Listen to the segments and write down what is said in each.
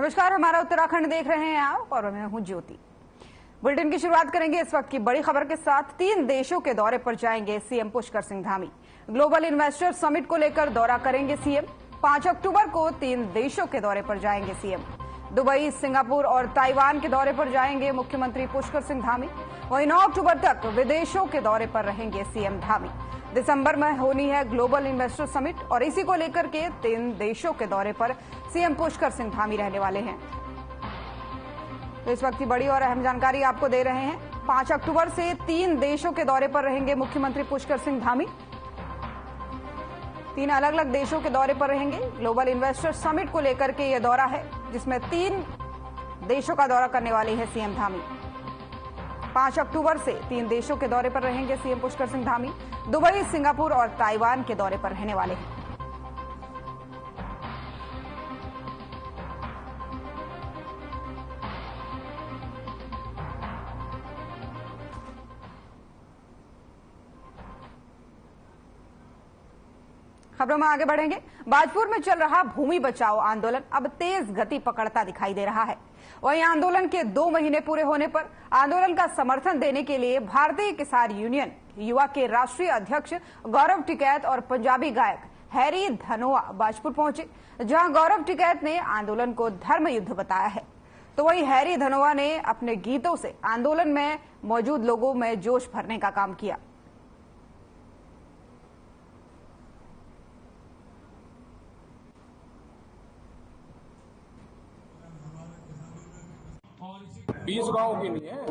नमस्कार, हमारा उत्तराखंड देख रहे हैं आप और मैं हूं ज्योति। बुलेटिन की शुरुआत करेंगे इस वक्त की बड़ी खबर के साथ। 3 देशों के दौरे पर जाएंगे CM Pushkar Singh Dhami. Global investor summit को लेकर दौरा करेंगे सीएम। 5 अक्टूबर को 3 देशों के दौरे पर जाएंगे सीएम। दुबई, सिंगापुर और ताइवान के दौरे पर जाएंगे मुख्यमंत्री पुष्कर सिंह धामी। वहीं 9 अक्टूबर तक विदेशों के दौरे पर रहेंगे सीएम धामी। दिसंबर में होनी है ग्लोबल इन्वेस्टर समिट और इसी को लेकर के 3 देशों के दौरे पर सीएम पुष्कर सिंह धामी रहने वाले हैं। तो इस वक्त की बड़ी और अहम जानकारी आपको दे रहे हैं। 5 अक्टूबर से 3 देशों के दौरे पर रहेंगे मुख्यमंत्री पुष्कर सिंह धामी। 3 अलग अलग देशों के दौरे पर रहेंगे। ग्लोबल इन्वेस्टर समिट को लेकर के यह दौरा है, जिसमें 3 देशों का दौरा करने वाले हैं सीएम धामी। 5 अक्टूबर से 3 देशों के दौरे पर रहेंगे CM Pushkar Singh Dhami. Dubai, Singapore और ताइवान के दौरे पर रहने वाले हैं। खबरों में आगे बढ़ेंगे। बाजपुर में चल रहा भूमि बचाओ आंदोलन अब तेज गति पकड़ता दिखाई दे रहा है। वहीं आंदोलन के 2 महीने पूरे होने पर आंदोलन का समर्थन देने के लिए भारतीय किसान यूनियन युवा के राष्ट्रीय अध्यक्ष गौरव टिकैत और पंजाबी गायक हैरी धनोआ बाजपुर पहुंचे, जहां गौरव टिकैत ने आंदोलन को धर्म युद्ध बताया है, तो वहीं हैरी धनोआ ने अपने गीतों से आंदोलन में मौजूद लोगों में जोश भरने का काम किया। बीस गांव की नहीं है,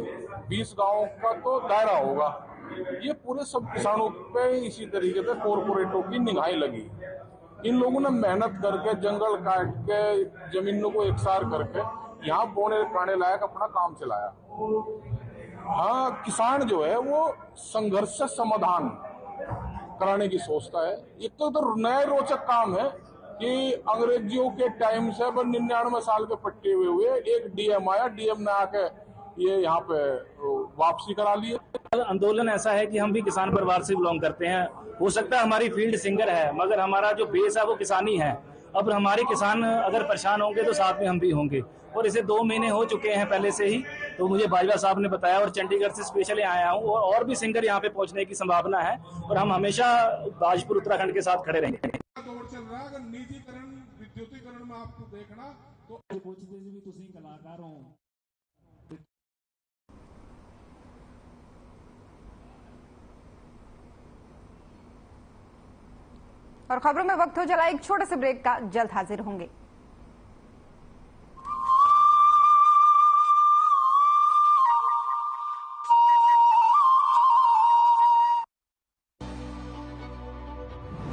20 गांव का तो दायरा होगा। ये पूरे सब किसानों पे इसी तरीके से कॉरपोरेटों की निगाहें लगी। इन लोगों ने मेहनत करके जंगल काट के जमीनों को एकसार करके यहाँ बोने खाने लायक अपना काम चलाया। हाँ, किसान जो है वो संघर्ष से समाधान कराने की सोचता है। एक तो नया रोचक काम है कि अंग्रेजियों के टाइम से 99 साल के पट्टे हुए एक डीएम आया, डीएम ने आके ये यहाँ पे वापसी करा ली। आंदोलन ऐसा है कि हम भी किसान परिवार से बिलोंग करते हैं। हो सकता है हमारी फील्ड सिंगर है, मगर हमारा जो बेस है वो किसानी है। अब हमारे किसान अगर परेशान होंगे तो साथ में हम भी होंगे। और इसे 2 महीने हो चुके हैं पहले से ही, तो मुझे बाजवा साहब ने बताया और चंडीगढ़ से स्पेशली आया हूँ और भी सिंगर यहाँ पे पहुँचने की संभावना है और हम हमेशा बाजपुर उत्तराखंड के साथ खड़े रहेंगे। दौर चल रहा है, अगर निजीकरण विद्युतीकरण में आपको देखना तो कलाकार हो। और खबरों में वक्त हो चला एक छोटे से ब्रेक का, जल्द हाजिर होंगे।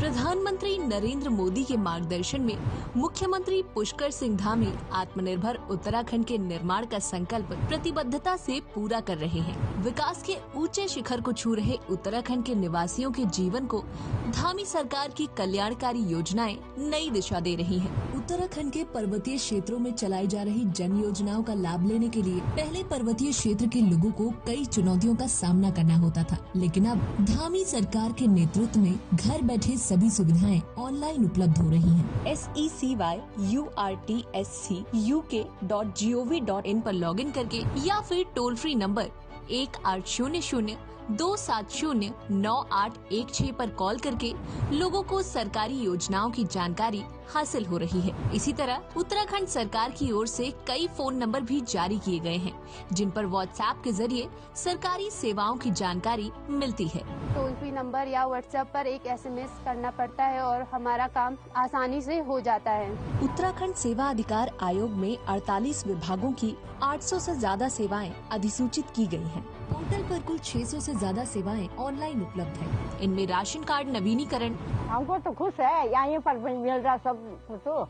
प्रधानमंत्री नरेंद्र मोदी के मार्गदर्शन में मुख्यमंत्री पुष्कर सिंह धामी आत्मनिर्भर उत्तराखंड के निर्माण का संकल्प प्रतिबद्धता से पूरा कर रहे हैं। विकास के ऊंचे शिखर को छू रहे उत्तराखंड के निवासियों के जीवन को धामी सरकार की कल्याणकारी योजनाएं नई दिशा दे रही हैं। उत्तराखंड के पर्वतीय क्षेत्रों में चलाई जा रही जन योजनाओं का लाभ लेने के लिए पहले पर्वतीय क्षेत्र के लोगों को कई चुनौतियों का सामना करना होता था, लेकिन अब धामी सरकार के नेतृत्व में घर बैठे सभी सुविधाएं ऑनलाइन उपलब्ध हो रही हैं। SECYURTSCUK.gov.in पर लॉगिन करके या फिर टोल फ्री नंबर 1800-270-9816 पर कॉल करके लोगों को सरकारी योजनाओं की जानकारी हासिल हो रही है। इसी तरह उत्तराखंड सरकार की ओर से कई फोन नंबर भी जारी किए गए हैं, जिन पर व्हाट्सएप के जरिए सरकारी सेवाओं की जानकारी मिलती है। टोल फ्री नंबर या व्हाट्सएप पर एक SMS करना पड़ता है और हमारा काम आसानी से हो जाता है। उत्तराखंड सेवा अधिकार आयोग में 48 विभागों की 800 से ज्यादा सेवाएं अधिसूचित की गई हैं। पोर्टल पर कुल 600 से ज्यादा सेवाएं ऑनलाइन उपलब्ध हैं। इनमें राशन कार्ड नवीनीकरण, हमको तो खुश है, यहाँ पर मिल रहा सब तो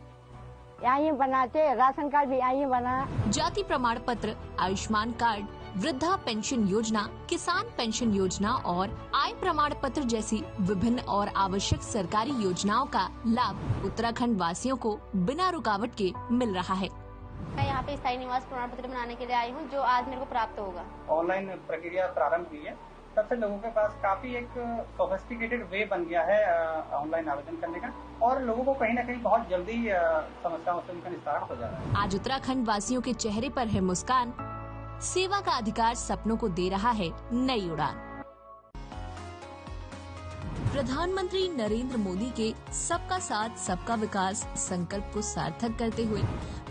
यहाँ बनाते, राशन कार्ड भी यहाँ बना, जाति प्रमाण पत्र, आयुष्मान कार्ड, वृद्धा पेंशन योजना, किसान पेंशन योजना और आय प्रमाण पत्र जैसी विभिन्न और आवश्यक सरकारी योजनाओं का लाभ उत्तराखंड वासियों को बिना रुकावट के मिल रहा है। मैं यहाँ पे स्थायी निवास प्रमाण पत्र बनाने के लिए आई हूँ, जो आज मेरे को प्राप्त होगा। ऑनलाइन प्रक्रिया प्रारंभ हुई है तब से लोगों के पास काफी एक सोफिस्टिकेटेड वे बन गया है ऑनलाइन आवेदन करने का, और लोगों को कहीं ना कहीं बहुत जल्दी समस्याओं से उनका निस्तारण हो जा रहा है। आज उत्तराखंड वासियों के चेहरे पर है मुस्कान, सेवा का अधिकार सपनों को दे रहा है नई उड़ान। प्रधानमंत्री नरेंद्र मोदी के सबका साथ सबका विकास संकल्प को सार्थक करते हुए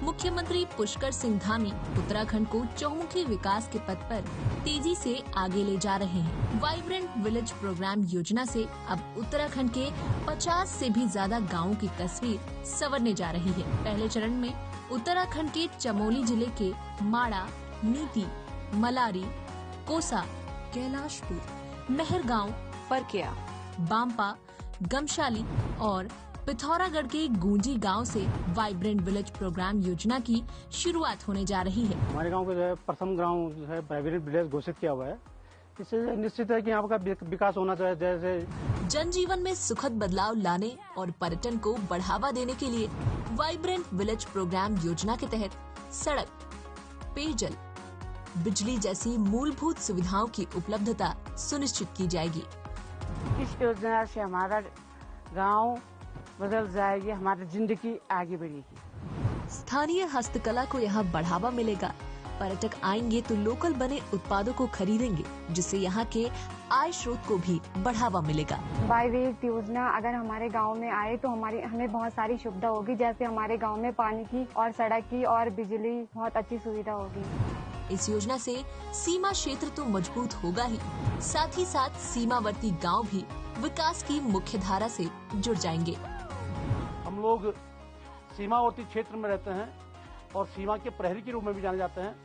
मुख्यमंत्री पुष्कर सिंह धामी उत्तराखंड को चहुमुखी विकास के पथ पर तेजी से आगे ले जा रहे हैं। वाइब्रेंट विलेज प्रोग्राम योजना से अब उत्तराखंड के 50 से भी ज्यादा गाँवों की तस्वीर संवरने जा रही है। पहले चरण में उत्तराखंड के चमोली जिले के माड़ा, नीति, मलारी, कोसा, कैलाशपुर, मेहरगांव, परकिया, बांपा, गमशाली और पिथौरागढ़ के गूंजी गांव से वाइब्रेंट विलेज प्रोग्राम योजना की शुरुआत होने जा रही है। हमारे गांव को जो है प्रथम गांव जो है वाइब्रेंट विलेज घोषित किया हुआ है। इससे निश्चित है कि यहाँ का विकास होना चाहिए। जैसे जनजीवन में सुखद बदलाव लाने और पर्यटन को बढ़ावा देने के लिए वाइब्रेंट विलेज प्रोग्राम योजना के तहत सड़क, पेयजल, बिजली जैसी मूलभूत सुविधाओं की उपलब्धता सुनिश्चित की जाएगी। इस योजना से हमारा गांव बदल जाएगी, हमारी जिंदगी आगे बढ़ेगी। स्थानीय हस्तकला को यहाँ बढ़ावा मिलेगा। पर्यटक आएंगे तो लोकल बने उत्पादों को खरीदेंगे, जिससे यहाँ के आय स्रोत को भी बढ़ावा मिलेगा। वाइब्रेंट योजना अगर हमारे गांव में आए तो हमें बहुत सारी सुविधा होगी, जैसे हमारे गांव में पानी की और सड़क की और बिजली बहुत अच्छी सुविधा होगी। इस योजना से सीमा क्षेत्र तो मजबूत होगा ही, साथ ही साथ सीमावर्ती गांव भी विकास की मुख्य धारा से जुड़ जाएंगे। हम लोग सीमावर्ती क्षेत्र में रहते हैं और सीमा के प्रहरी के रूप में भी जाने जाते हैं।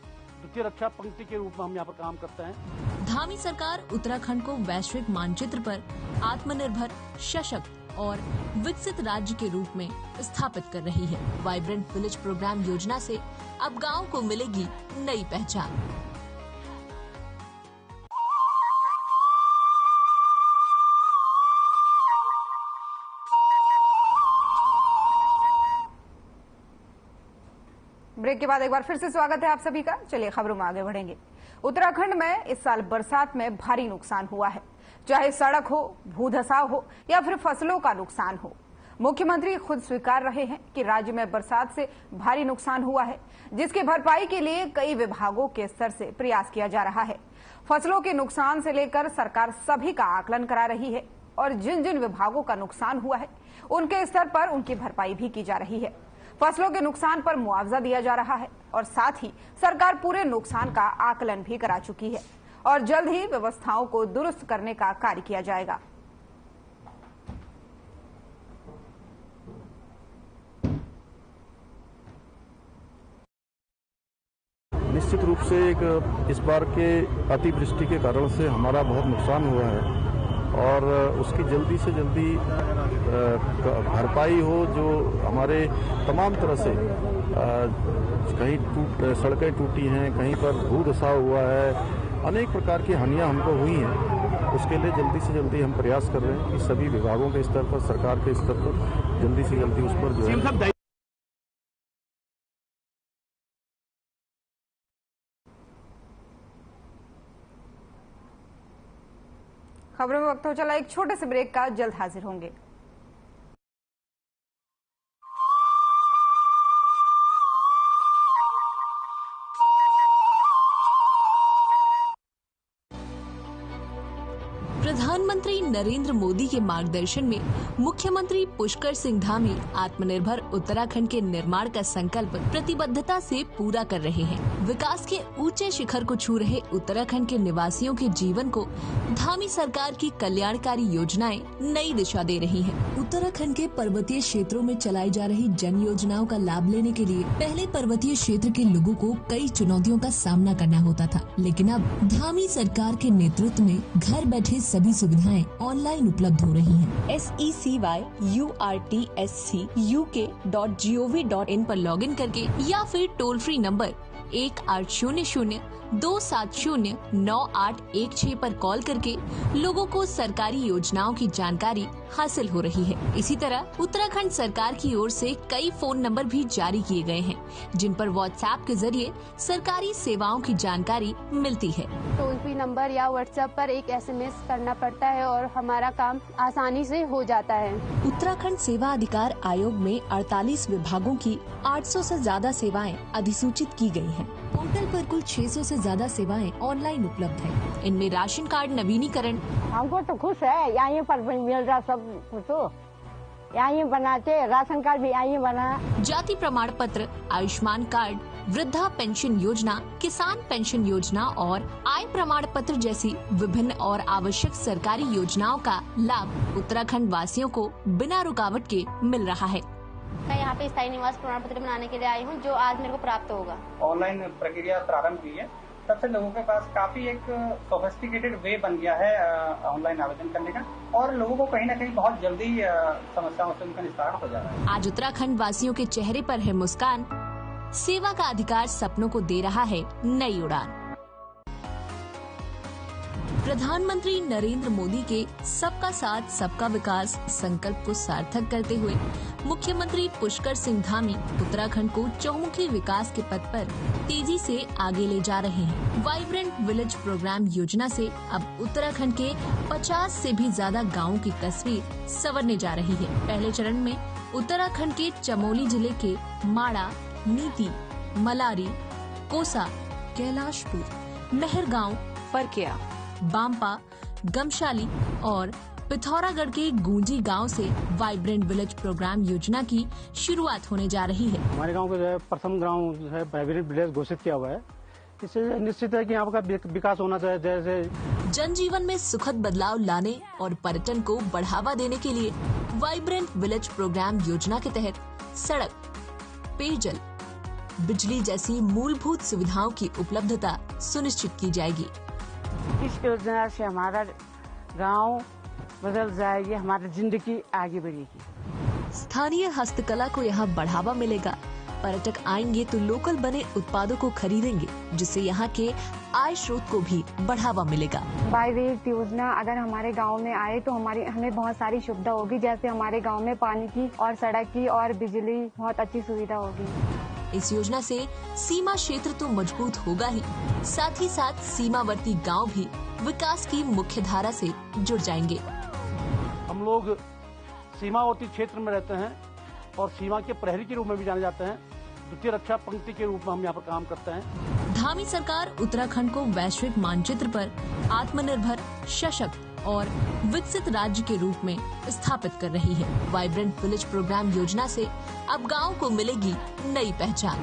द्वितीय रक्षा पंक्ति के रूप में हम यहाँ पर काम करते हैं। धामी सरकार उत्तराखंड को वैश्विक मानचित्र पर आत्मनिर्भर, सशक्त और विकसित राज्य के रूप में स्थापित कर रही है। वाइब्रेंट विलेज प्रोग्राम योजना से अब गांव को मिलेगी नई पहचान। ब्रेक के बाद एक बार फिर से स्वागत है आप सभी का। चलिए खबरों में आगे बढ़ेंगे। उत्तराखंड में इस साल बरसात में भारी नुकसान हुआ है, चाहे सड़क हो, भूधसाव हो या फिर फसलों का नुकसान हो। मुख्यमंत्री खुद स्वीकार रहे हैं कि राज्य में बरसात से भारी नुकसान हुआ है, जिसकी भरपाई के लिए कई विभागों के स्तर से प्रयास किया जा रहा है। फसलों के नुकसान से लेकर सरकार सभी का आकलन करा रही है और जिन जिन विभागों का नुकसान हुआ है उनके स्तर पर उनकी भरपाई भी की जा रही है। फसलों के नुकसान पर मुआवजा दिया जा रहा है और साथ ही सरकार पूरे नुकसान का आकलन भी करा चुकी है और जल्द ही व्यवस्थाओं को दुरुस्त करने का कार्य किया जाएगा। निश्चित रूप से इस बार के अतिवृष्टि के कारण से हमारा बहुत नुकसान हुआ है और उसकी जल्दी से जल्दी भरपाई हो। जो हमारे तमाम तरह से कहीं सड़कें टूटी हैं, कहीं पर भूधसाव हुआ है, अनेक प्रकार की हानियां हमको हुई हैं। उसके लिए जल्दी से जल्दी हम प्रयास कर रहे हैं कि सभी विभागों के स्तर पर, सरकार के स्तर पर जल्दी से जल्दी उस पर जो है। खबरों में वक्त हो चला एक छोटे से ब्रेक का, जल्द हाजिर होंगे। प्रधानमंत्री नरेंद्र मोदी के मार्गदर्शन में मुख्यमंत्री पुष्कर सिंह धामी आत्मनिर्भर उत्तराखंड के निर्माण का संकल्प प्रतिबद्धता से पूरा कर रहे हैं। विकास के ऊंचे शिखर को छू रहे उत्तराखंड के निवासियों के जीवन को धामी सरकार की कल्याणकारी योजनाएं नई दिशा दे रही हैं। उत्तराखंड के पर्वतीय क्षेत्रों में चलाई जा रही जन योजनाओं का लाभ लेने के लिए पहले पर्वतीय क्षेत्र के लोगों को कई चुनौतियों का सामना करना होता था, लेकिन अब धामी सरकार के नेतृत्व में घर बैठे सभी सुविधाएं ऑनलाइन उपलब्ध हो रही हैं। SECYURTSCUK.gov.in पर लॉगिन करके या फिर टोल फ्री नंबर 1800-270-9816 पर कॉल करके लोगों को सरकारी योजनाओं की जानकारी हासिल हो रही है। इसी तरह उत्तराखंड सरकार की ओर से कई फोन नंबर भी जारी किए गए हैं, जिन पर व्हाट्सएप के जरिए सरकारी सेवाओं की जानकारी मिलती है। टोल फ्री नंबर या व्हाट्सएप पर एक SMS करना पड़ता है और हमारा काम आसानी से हो जाता है। उत्तराखंड सेवा अधिकार आयोग में 48 विभागों की 800 से ज्यादा सेवाएं अधिसूचित की गई हैं। पोर्टल पर कुल 600 से ज्यादा सेवाएं ऑनलाइन उपलब्ध हैं। इनमें राशन कार्ड नवीनीकरण, हमको तो खुश है, यहाँ पर मिल रहा सब कुछ, यहाँ बनाते, राशन कार्ड भी यहाँ बना, जाति प्रमाण पत्र, आयुष्मान कार्ड, वृद्धा पेंशन योजना, किसान पेंशन योजना और आय प्रमाण पत्र जैसी विभिन्न और आवश्यक सरकारी योजनाओं का लाभ उत्तराखंड वासियों को बिना रुकावट के मिल रहा है। मैं यहाँ पे स्थायी निवास प्रमाण पत्र बनाने के लिए आई हूँ, जो आज मेरे को प्राप्त होगा। ऑनलाइन प्रक्रिया प्रारंभ हुई है, तब से लोगों के पास काफी एक सोफिस्टिकेटेड वे बन गया है ऑनलाइन आवेदन करने का, और लोगों को कहीं न कहीं बहुत जल्दी समस्याओं से उनका निस्तारण हो जा रहा है। आज उत्तराखंड वासियों के चेहरे पर है मुस्कान, सेवा का अधिकार सपनों को दे रहा है नई उड़ान। प्रधानमंत्री नरेंद्र मोदी के सबका साथ सबका विकास संकल्प को सार्थक करते हुए मुख्यमंत्री पुष्कर सिंह धामी उत्तराखंड को चहुमुखी विकास के पथ पर तेजी से आगे ले जा रहे हैं। वाइब्रेंट विलेज प्रोग्राम योजना से अब उत्तराखंड के 50 से भी ज्यादा गाँवों की तस्वीर संवरने जा रही है। पहले चरण में उत्तराखंड के चमोली जिले के माड़ा, नीति, मलारी, कोसा, कैलाशपुर, मेहरगांव, फरकिया, बांपा, गमशाली और पिथौरागढ़ के गूंजी गांव से वाइब्रेंट विलेज प्रोग्राम योजना की शुरुआत होने जा रही है। हमारे गांव का जो है प्रथम गांव जो है वाइब्रेंट विलेज घोषित किया हुआ है। इससे निश्चित है कि यहाँ का विकास होना चाहिए। जैसे जनजीवन में सुखद बदलाव लाने और पर्यटन को बढ़ावा देने के लिए वाइब्रेंट विलेज प्रोग्राम योजना के तहत सड़क, पेयजल, बिजली जैसी मूलभूत सुविधाओं की उपलब्धता सुनिश्चित की जाएगी। इस योजना से हमारा गांव बदल जाएगी, हमारी जिंदगी आगे बढ़ेगी। स्थानीय हस्तकला को यहाँ बढ़ावा मिलेगा। पर्यटक आएंगे तो लोकल बने उत्पादों को खरीदेंगे, जिससे यहाँ के आय स्रोत को भी बढ़ावा मिलेगा। वाइब्रेंट योजना अगर हमारे गांव में आए तो हमें बहुत सारी सुविधा होगी, जैसे हमारे गांव में पानी की और सड़क की और बिजली बहुत अच्छी सुविधा होगी। इस योजना से सीमा क्षेत्र तो मजबूत होगा ही, साथ ही साथ सीमावर्ती गांव भी विकास की मुख्य धारा से जुड़ जाएंगे। हम लोग सीमावर्ती क्षेत्र में रहते हैं और सीमा के प्रहरी के रूप में भी जाने जाते हैं। द्वितीय रक्षा पंक्ति के रूप में हम यहाँ पर काम करते हैं। धामी सरकार उत्तराखंड को वैश्विक मानचित्र पर आत्मनिर्भर, सशक्त और विकसित राज्य के रूप में स्थापित कर रही है। वाइब्रेंट विलेज प्रोग्राम योजना से अब गांव को मिलेगी नई पहचान।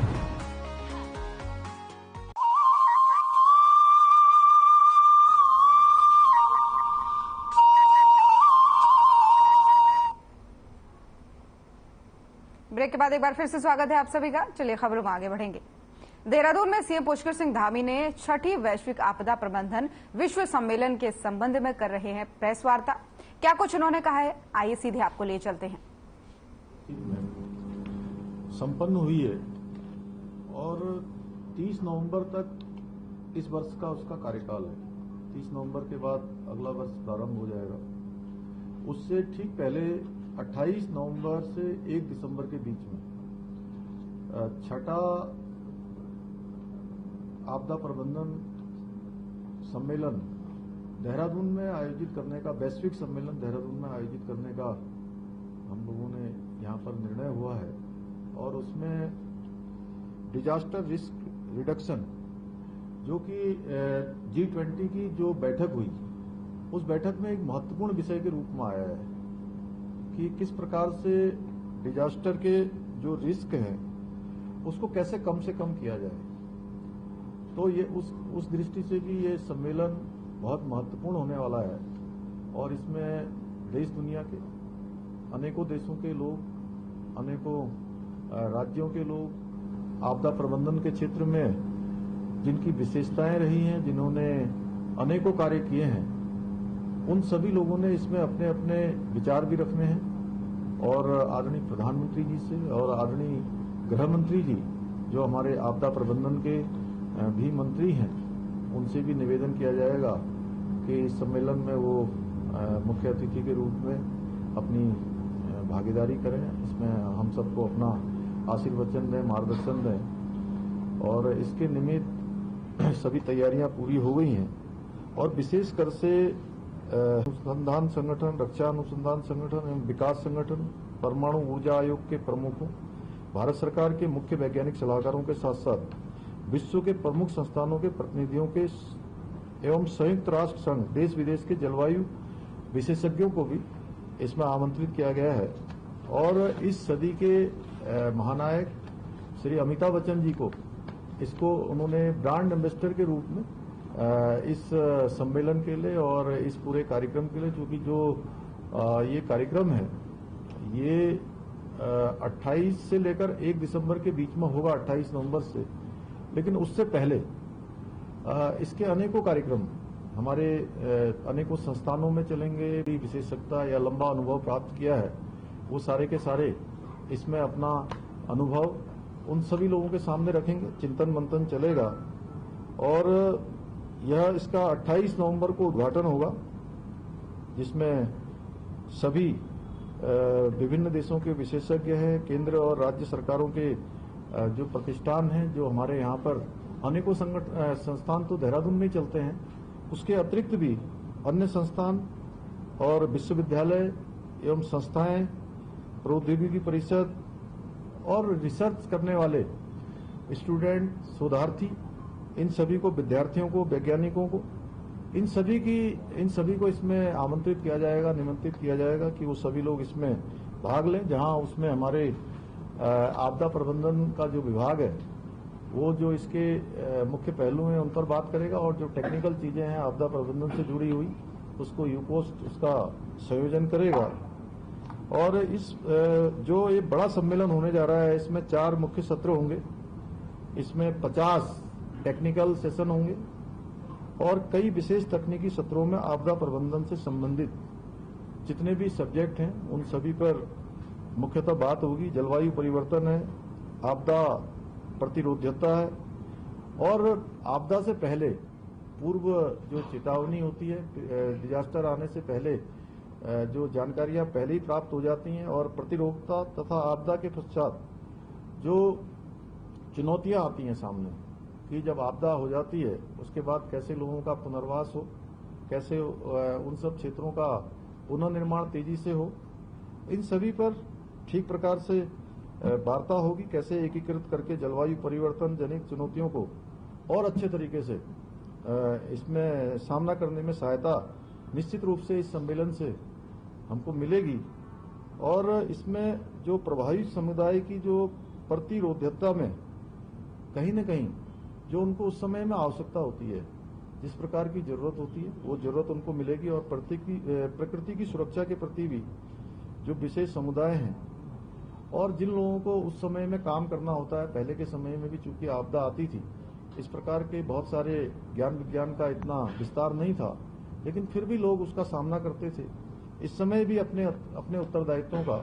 ब्रेक के बाद एक बार फिर से स्वागत है आप सभी का। चलिए खबरों में आगे बढ़ेंगे। देहरादून में सीएम पुष्कर सिंह धामी ने छठी वैश्विक आपदा प्रबंधन विश्व सम्मेलन के संबंध में कर रहे हैं प्रेस वार्ता। क्या कुछ उन्होंने कहा है, आइए सीधे आपको ले चलते हैं। संपन्न हुई है और 30 नवंबर तक इस वर्ष का उसका कार्यकाल है। 30 नवंबर के बाद अगला वर्ष प्रारंभ हो जाएगा। उससे ठीक पहले 28 नवंबर से 1 दिसंबर के बीच में छठा आपदा प्रबंधन सम्मेलन देहरादून में आयोजित करने का, वैश्विक सम्मेलन देहरादून में आयोजित करने का हम लोगों ने यहाँ पर निर्णय हुआ है। और उसमें डिजास्टर रिस्क रिडक्शन, जो कि G20 की जो बैठक हुई, उस बैठक में एक महत्वपूर्ण विषय के रूप में आया है कि किस प्रकार से डिजास्टर के जो रिस्क हैं उसको कैसे कम से कम किया जाए। तो ये उस दृष्टि से भी ये सम्मेलन बहुत महत्वपूर्ण होने वाला है और इसमें देश दुनिया के अनेकों देशों के लोग, अनेकों राज्यों के लोग आपदा प्रबंधन के क्षेत्र में जिनकी विशेषताएं रही हैं, जिन्होंने अनेकों कार्य किए हैं, उन सभी लोगों ने इसमें अपने अपने विचार भी रखने हैं। और आदरणीय प्रधानमंत्री जी से और आदरणीय गृह मंत्री जी, जो हमारे आपदा प्रबंधन के भी मंत्री हैं, उनसे भी निवेदन किया जाएगा कि इस सम्मेलन में वो मुख्य अतिथि के रूप में अपनी भागीदारी करें। इसमें हम सबको अपना आशीर्वचन दें, मार्गदर्शन दें। और इसके निमित्त सभी तैयारियां पूरी हो गई हैं और विशेषकर से अनुसंधान संगठन, रक्षा अनुसंधान संगठन एवं विकास संगठन, परमाणु ऊर्जा आयोग के प्रमुखों, भारत सरकार के मुख्य वैज्ञानिक सलाहकारों के साथ साथ विश्व के प्रमुख संस्थानों के प्रतिनिधियों के एवं संयुक्त राष्ट्र संघ देश विदेश के जलवायु विशेषज्ञों को भी इसमें आमंत्रित किया गया है। और इस सदी के महानायक श्री अमिताभ बच्चन जी को इसको उन्होंने ब्रांड एम्बेसडर के रूप में इस सम्मेलन के लिए और इस पूरे कार्यक्रम के लिए, चूंकि जो ये कार्यक्रम है ये 28 से लेकर 1 दिसंबर के बीच में होगा, 28 नवंबर से, लेकिन उससे पहले इसके अनेकों कार्यक्रम हमारे अनेकों संस्थानों में चलेंगे। विशेषज्ञता या लंबा अनुभव प्राप्त किया है वो सारे के सारे इसमें अपना अनुभव उन सभी लोगों के सामने रखेंगे, चिंतन मंथन चलेगा और यह इसका 28 नवंबर को उद्घाटन होगा, जिसमें सभी विभिन्न देशों के विशेषज्ञ हैं, केंद्र और राज्य सरकारों के जो प्रतिष्ठान हैं, जो हमारे यहाँ पर अनेकों संस्थान तो देहरादून में चलते हैं, उसके अतिरिक्त भी अन्य संस्थान और विश्वविद्यालय एवं संस्थाएं, प्रौद्योगिकी परिषद और रिसर्च करने वाले स्टूडेंट, शोधार्थी, इन सभी को, विद्यार्थियों को, वैज्ञानिकों को, इन सभी को इसमें आमंत्रित किया जाएगा, निमंत्रित किया जाएगा कि वो सभी लोग इसमें भाग लें। जहां उसमें हमारे आपदा प्रबंधन का जो विभाग है वो जो इसके मुख्य पहलू हैं उन पर बात करेगा और जो टेक्निकल चीजें हैं आपदा प्रबंधन से जुड़ी हुई उसको यूपोस्ट उसका संयोजन करेगा। और इस जो ये बड़ा सम्मेलन होने जा रहा है इसमें 4 मुख्य सत्र होंगे, इसमें 50 टेक्निकल सेशन होंगे और कई विशेष तकनीकी सत्रों में आपदा प्रबंधन से संबंधित जितने भी सब्जेक्ट हैं उन सभी पर मुख्यतः बात होगी। जलवायु परिवर्तन है, आपदा प्रतिरोध्यता है और आपदा से पहले पूर्व जो चेतावनी होती है, डिजास्टर आने से पहले जो जानकारियां पहले ही प्राप्त हो जाती हैं और प्रतिरोधकता तथा आपदा के पश्चात जो चुनौतियां आती हैं सामने कि जब आपदा हो जाती है उसके बाद कैसे लोगों का पुनर्वास हो, कैसे उन सब क्षेत्रों का पुनर्निर्माण तेजी से हो, इन सभी पर ठीक प्रकार से वार्ता होगी। कैसे एकीकृत करके जलवायु परिवर्तन जनित चुनौतियों को और अच्छे तरीके से इसमें सामना करने में सहायता निश्चित रूप से इस सम्मेलन से हमको मिलेगी। और इसमें जो प्रभावित समुदाय की जो प्रतिरोध्यता में कहीं न कहीं जो उनको उस समय में आवश्यकता होती है, जिस प्रकार की जरूरत होती है वो जरूरत उनको मिलेगी। और प्रकृति की सुरक्षा के प्रति भी जो विशेष समुदाय हैं और जिन लोगों को उस समय में काम करना होता है, पहले के समय में भी चूंकि आपदा आती थी इस प्रकार के बहुत सारे ज्ञान विज्ञान का इतना विस्तार नहीं था, लेकिन फिर भी लोग उसका सामना करते थे। इस समय भी अपने उत्तरदायित्वों का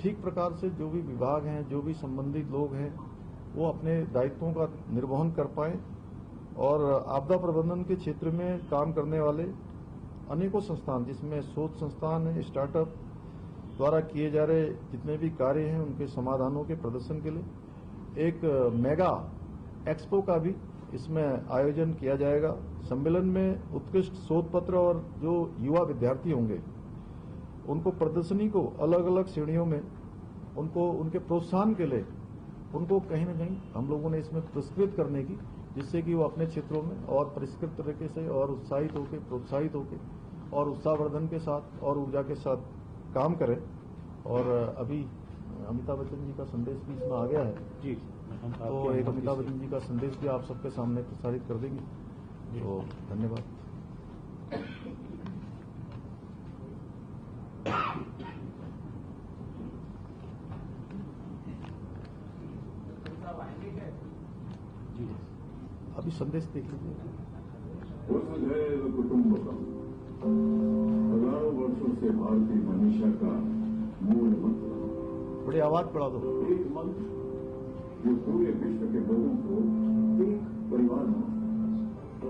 ठीक प्रकार से जो भी विभाग हैं, जो भी संबंधित लोग हैं, वो अपने दायित्वों का निर्वहन कर पाए। और आपदा प्रबंधन के क्षेत्र में काम करने वाले अनेकों संस्थान, जिसमें शोध संस्थान है, स्टार्टअप द्वारा किए जा रहे जितने भी कार्य हैं उनके समाधानों के प्रदर्शन के लिए एक मेगा एक्सपो का भी इसमें आयोजन किया जाएगा। सम्मेलन में उत्कृष्ट शोध पत्र और जो युवा विद्यार्थी होंगे उनको प्रदर्शनी को अलग अलग श्रेणियों में उनको उनके प्रोत्साहन के लिए उनको कहीं न कहीं हम लोगों ने इसमें पुरस्कृत करने की, जिससे कि वो अपने क्षेत्रों में और परिष्कृत तरीके से और उत्साहित होकर, प्रोत्साहित होकर और उत्साहवर्धन के साथ और ऊर्जा के साथ काम करें। और अभी अमिताभ बच्चन जी का संदेश भी इसमें आ गया है जी, तो एक अमिताभ बच्चन जी का संदेश भी आप सबके सामने प्रसारित कर देंगे। तो धन्यवाद। अभी संदेश देख लीजिए। हजारों वर्षों से भारतीय मनीषा का मूल मंत्र, बड़ी आवाज बढ़ा दो, एक मंत्र जो पूरे विश्व के लोगों को एक परिवार बनाता।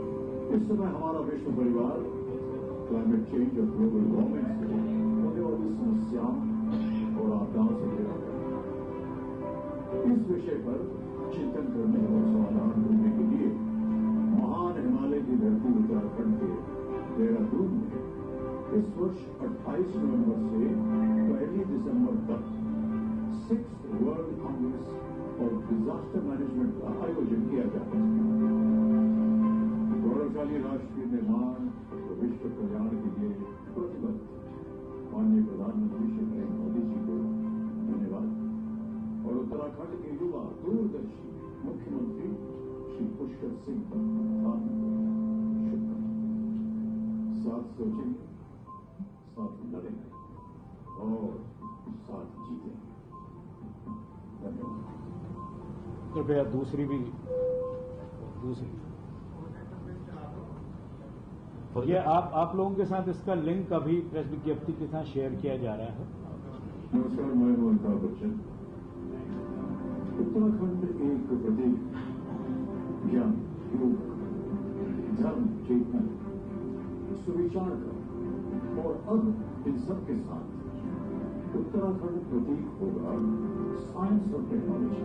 इस समय हमारा विश्व परिवार क्लाइमेट चेंज और ग्लोबल वार्मिंग से होने वाली समस्याओं और आपदाओं से घिरा है। इस विषय पर चिंतन करने और समाधान ढूंढने के लिए महान हिमालय की धरती उत्तराखंड के देहरादून में इस वर्ष 28 नवंबर से 1 दिसंबर तक 6th वर्ल्ड कांग्रेस और डिजास्टर मैनेजमेंट का आयोजन किया जाता है। गौरवशाली राष्ट्र के निर्माण और विश्व कल्याण के लिए प्रतिबद्ध माननीय प्रधानमंत्री श्री नरेंद्र मोदी जी को धन्यवाद और उत्तराखंड के युवा दूरदर्शी मुख्यमंत्री श्री पुष्कर सिंह धामी को शुभकामनाएं। साथ सोचेंगे, साथ लड़ेंगे और साथ जीतेंगे। धन्यवाद। कृपया दूसरी ये आप लोगों के साथ इसका लिंक अभी प्रेस विज्ञप्ति के साथ शेयर किया जा रहा है। नमस्कार, मैं अमिताभ बच्चन। उत्तराखंड एक प्रतीक ज्ञान, योग, धर्म, चेतना, सुविचार का और अब इन सब के साथ उत्तराखंड प्रतीक होगा साइंस और technology,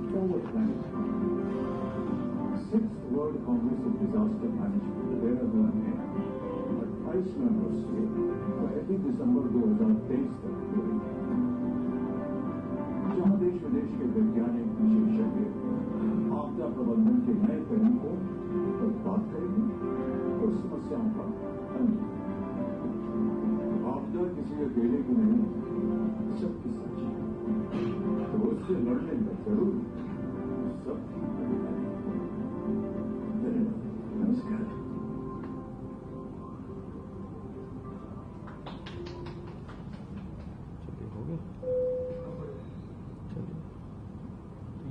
forward planning. 6th world Congress of disaster management Dehradun में 28 नवंबर से 1 दिसंबर 2023 तक हुई, जहां देश विदेश के वैज्ञानिक विशेषज्ञ आपदा प्रबंधन के नए तरीकों पर बात करेंगे और समस्याओं का हल। आपदा किसी अकेले की नहीं, सबकी सच्ची, तो उससे लड़ने में जरूर सबकी भागीदारी। नमस्कार।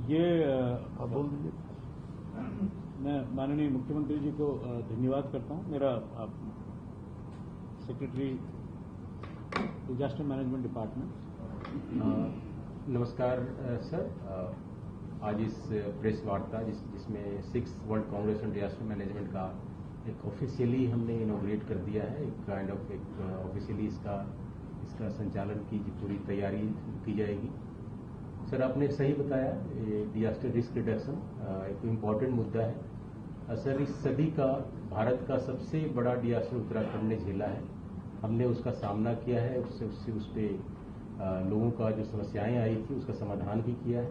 ये बोल दीजिए। मैं माननीय मुख्यमंत्री जी को धन्यवाद करता हूं। मेरा सेक्रेटरी डिजास्टर मैनेजमेंट डिपार्टमेंट। नमस्कार सर, आज इस प्रेस वार्ता जिसमें 6th world Congress on disaster management का एक ऑफिशियली हमने इनॉग्रेट कर दिया है। एक काइंड ऑफ एक ऑफिशियली इसका संचालन की पूरी तैयारी की जाएगी। सर, आपने सही बताया, डिजास्टर रिस्क रिडक्शन एक इम्पॉर्टेंट मुद्दा है। सर, इस सदी का भारत का सबसे बड़ा डिजास्टर उत्तराखंड ने झेला है। हमने उसका सामना किया है, उस पर लोगों का जो समस्याएं आई थी उसका समाधान भी किया है।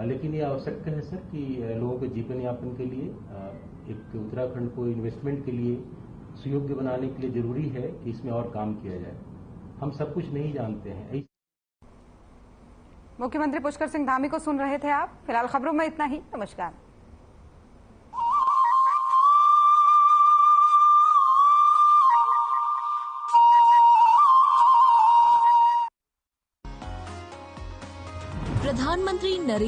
लेकिन ये आवश्यक है सर कि लोगों के जीवन यापन के लिए एक उत्तराखंड को इन्वेस्टमेंट के लिए सुयोग्य बनाने के लिए जरूरी है कि इसमें और काम किया जाए। हम सब कुछ नहीं जानते हैं। मुख्यमंत्री पुष्कर सिंह धामी को सुन रहे थे आप। फिलहाल खबरों में इतना ही। नमस्कार। प्रधानमंत्री नरेंद्र